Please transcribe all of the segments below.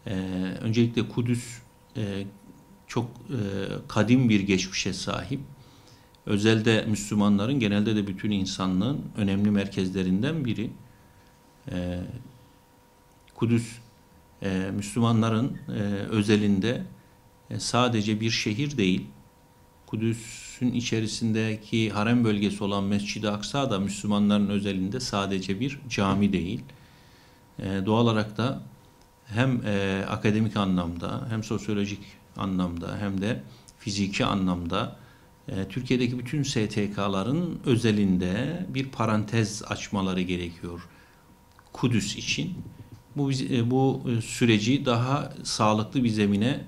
E, Öncelikle Kudüs çok kadim bir geçmişe sahip. Özelde Müslümanların, genelde de bütün insanlığın önemli merkezlerinden biri. Kudüs Müslümanların özelinde sadece bir şehir değil. Kudüs'ün içerisindeki harem bölgesi olan Mescid-i Aksa da Müslümanların özelinde sadece bir cami değil. Doğal olarak da hem akademik anlamda, hem sosyolojik anlamda, hem de fiziki anlamda Türkiye'deki bütün STK'ların özelinde bir parantez açmaları gerekiyor Kudüs için. Bu süreci daha sağlıklı bir zemine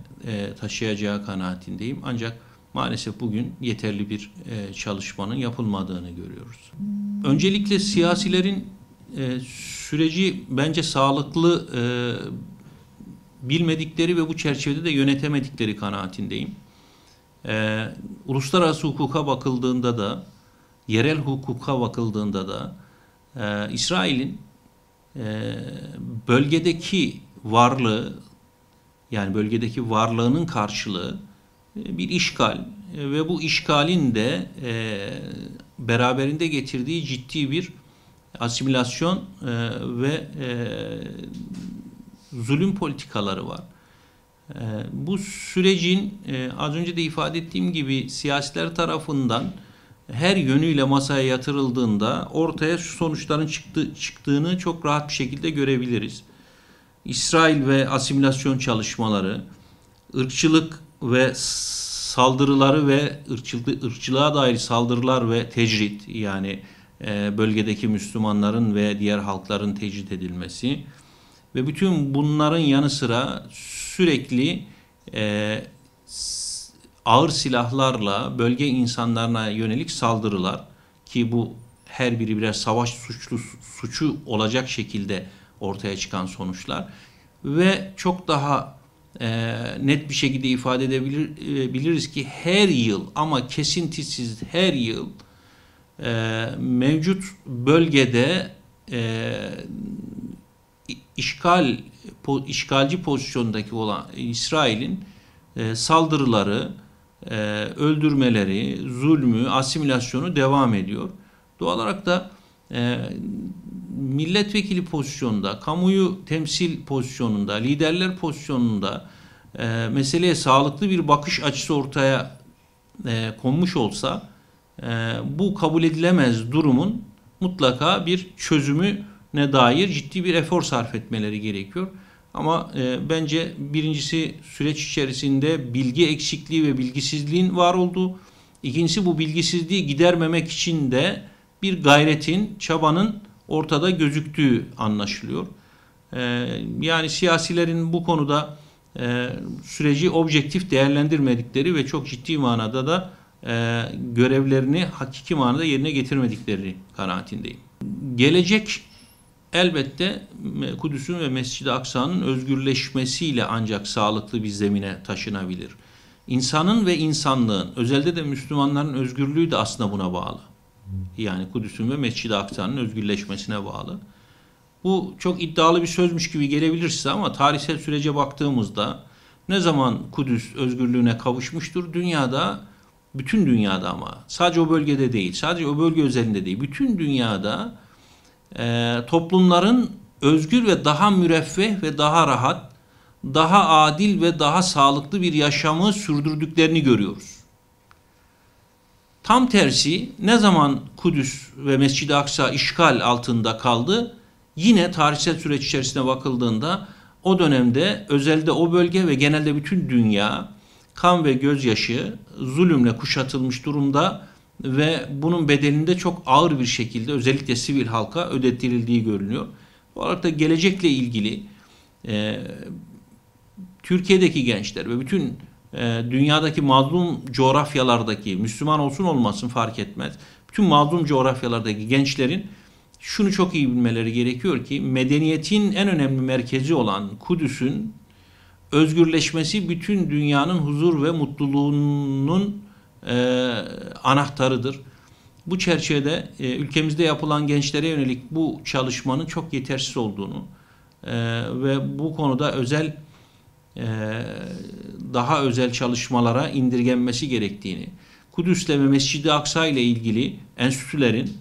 taşıyacağı kanaatindeyim. Ancak maalesef bugün yeterli bir çalışmanın yapılmadığını görüyoruz. Öncelikle siyasilerin süreci bence sağlıklı bilmedikleri ve bu çerçevede de yönetemedikleri kanaatindeyim. Uluslararası hukuka bakıldığında da, yerel hukuka bakıldığında da İsrail'in bölgedeki varlığı, yani bölgedeki varlığının karşılığı bir işgal ve bu işgalin de beraberinde getirdiği ciddi bir asimilasyon ve zulüm politikaları var. Bu sürecin az önce de ifade ettiğim gibi siyasiler tarafından her yönüyle masaya yatırıldığında ortaya şu sonuçların çıktığını çok rahat bir şekilde görebiliriz. İsrail ve asimilasyon çalışmaları, ırkçılık ve saldırıları ve ırkçılığa dair saldırılar ve tecrit, yani bölgedeki Müslümanların ve diğer halkların tecrit edilmesi ve bütün bunların yanı sıra sürekli ağır silahlarla bölge insanlarına yönelik saldırılar, ki bu her biri birer savaş suçu olacak şekilde ortaya çıkan sonuçlar ve çok daha net bir şekilde ifade edebiliriz ki her yıl, ama kesintisiz her yıl mevcut bölgede işgalci pozisyondaki olan İsrail'in saldırıları, öldürmeleri, zulmü, asimilasyonu devam ediyor. Doğal olarak da milletvekili pozisyonunda, kamuyu temsil pozisyonunda, liderler pozisyonunda meseleye sağlıklı bir bakış açısı ortaya konmuş olsa bu kabul edilemez durumun mutlaka bir çözümüne dair ciddi bir efor sarf etmeleri gerekiyor. Ama bence birincisi süreç içerisinde bilgi eksikliği ve bilgisizliğin var olduğu. İkincisi bu bilgisizliği gidermemek için de bir gayretin, çabanın ortada gözüktüğü anlaşılıyor. Yani siyasilerin bu konuda süreci objektif değerlendirmedikleri ve çok ciddi manada da görevlerini hakiki manada yerine getirmedikleri kanaatindeyim. Gelecek elbette Kudüs'ün ve Mescid-i Aksa'nın özgürleşmesiyle ancak sağlıklı bir zemine taşınabilir. İnsanın ve insanlığın, özelde de Müslümanların özgürlüğü de aslında buna bağlı. Yani Kudüs'ün ve Mescid-i Aksa'nın özgürleşmesine bağlı. Bu çok iddialı bir sözmüş gibi gelebilir size ama tarihsel sürece baktığımızda ne zaman Kudüs özgürlüğüne kavuşmuştur? Dünyada, bütün dünyada, ama sadece o bölgede değil, sadece o bölge özelinde değil, bütün dünyada toplumların özgür ve daha müreffeh ve daha rahat, daha adil ve daha sağlıklı bir yaşamı sürdürdüklerini görüyoruz. Tam tersi, ne zaman Kudüs ve Mescid-i Aksa işgal altında kaldı, yine tarihsel süreç içerisine bakıldığında o dönemde özelde o bölge ve genelde bütün dünya kan ve gözyaşı, zulümle kuşatılmış durumda ve bunun bedelinde çok ağır bir şekilde özellikle sivil halka ödettirildiği görünüyor. Bu olarak da gelecekle ilgili Türkiye'deki gençler ve bütün dünyadaki mazlum coğrafyalardaki, Müslüman olsun olmasın fark etmez, bütün mazlum coğrafyalardaki gençlerin şunu çok iyi bilmeleri gerekiyor ki medeniyetin en önemli merkezi olan Kudüs'ün özgürleşmesi bütün dünyanın huzur ve mutluluğunun anahtarıdır. Bu çerçevede ülkemizde yapılan gençlere yönelik bu çalışmanın çok yetersiz olduğunu ve bu konuda özel daha özel çalışmalara indirgenmesi gerektiğini, Kudüs'le ve Mescid-i Aksa ile ilgili enstitülerin,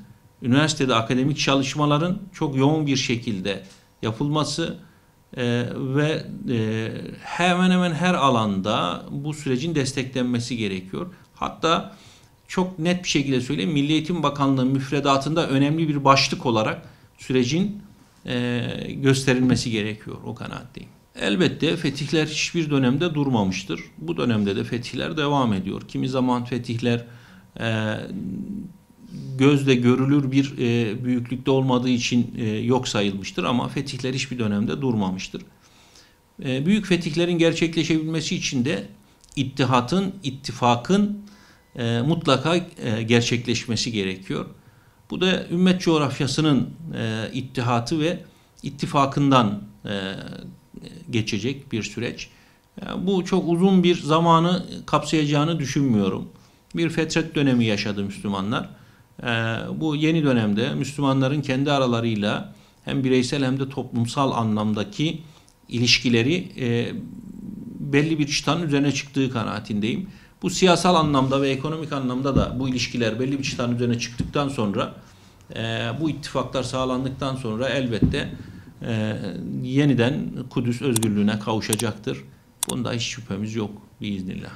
üniversitede akademik çalışmaların çok yoğun bir şekilde yapılması ve hemen hemen her alanda bu sürecin desteklenmesi gerekiyor. Hatta çok net bir şekilde söyleyeyim, Milli Eğitim Bakanlığı müfredatında önemli bir başlık olarak sürecin gösterilmesi gerekiyor, o kanaatteyim. Elbette fetihler hiçbir dönemde durmamıştır. Bu dönemde de fetihler devam ediyor. Kimi zaman fetihler gözle görülür bir büyüklükte olmadığı için yok sayılmıştır ama fetihler hiçbir dönemde durmamıştır. Büyük fetihlerin gerçekleşebilmesi için de ittifakın mutlaka gerçekleşmesi gerekiyor. Bu da ümmet coğrafyasının ittihatı ve ittifakından geçecek bir süreç. Bu çok uzun bir zamanı kapsayacağını düşünmüyorum. Bir fetret dönemi yaşadı Müslümanlar. Bu yeni dönemde Müslümanların kendi aralarıyla hem bireysel hem de toplumsal anlamdaki ilişkileri belli bir çıtanın üzerine çıktığı kanaatindeyim. Bu siyasal anlamda ve ekonomik anlamda da bu ilişkiler belli bir çıtanın üzerine çıktıktan sonra, bu ittifaklar sağlandıktan sonra elbette yeniden Kudüs özgürlüğüne kavuşacaktır. Bunda hiç şüphemiz yok biiznillah.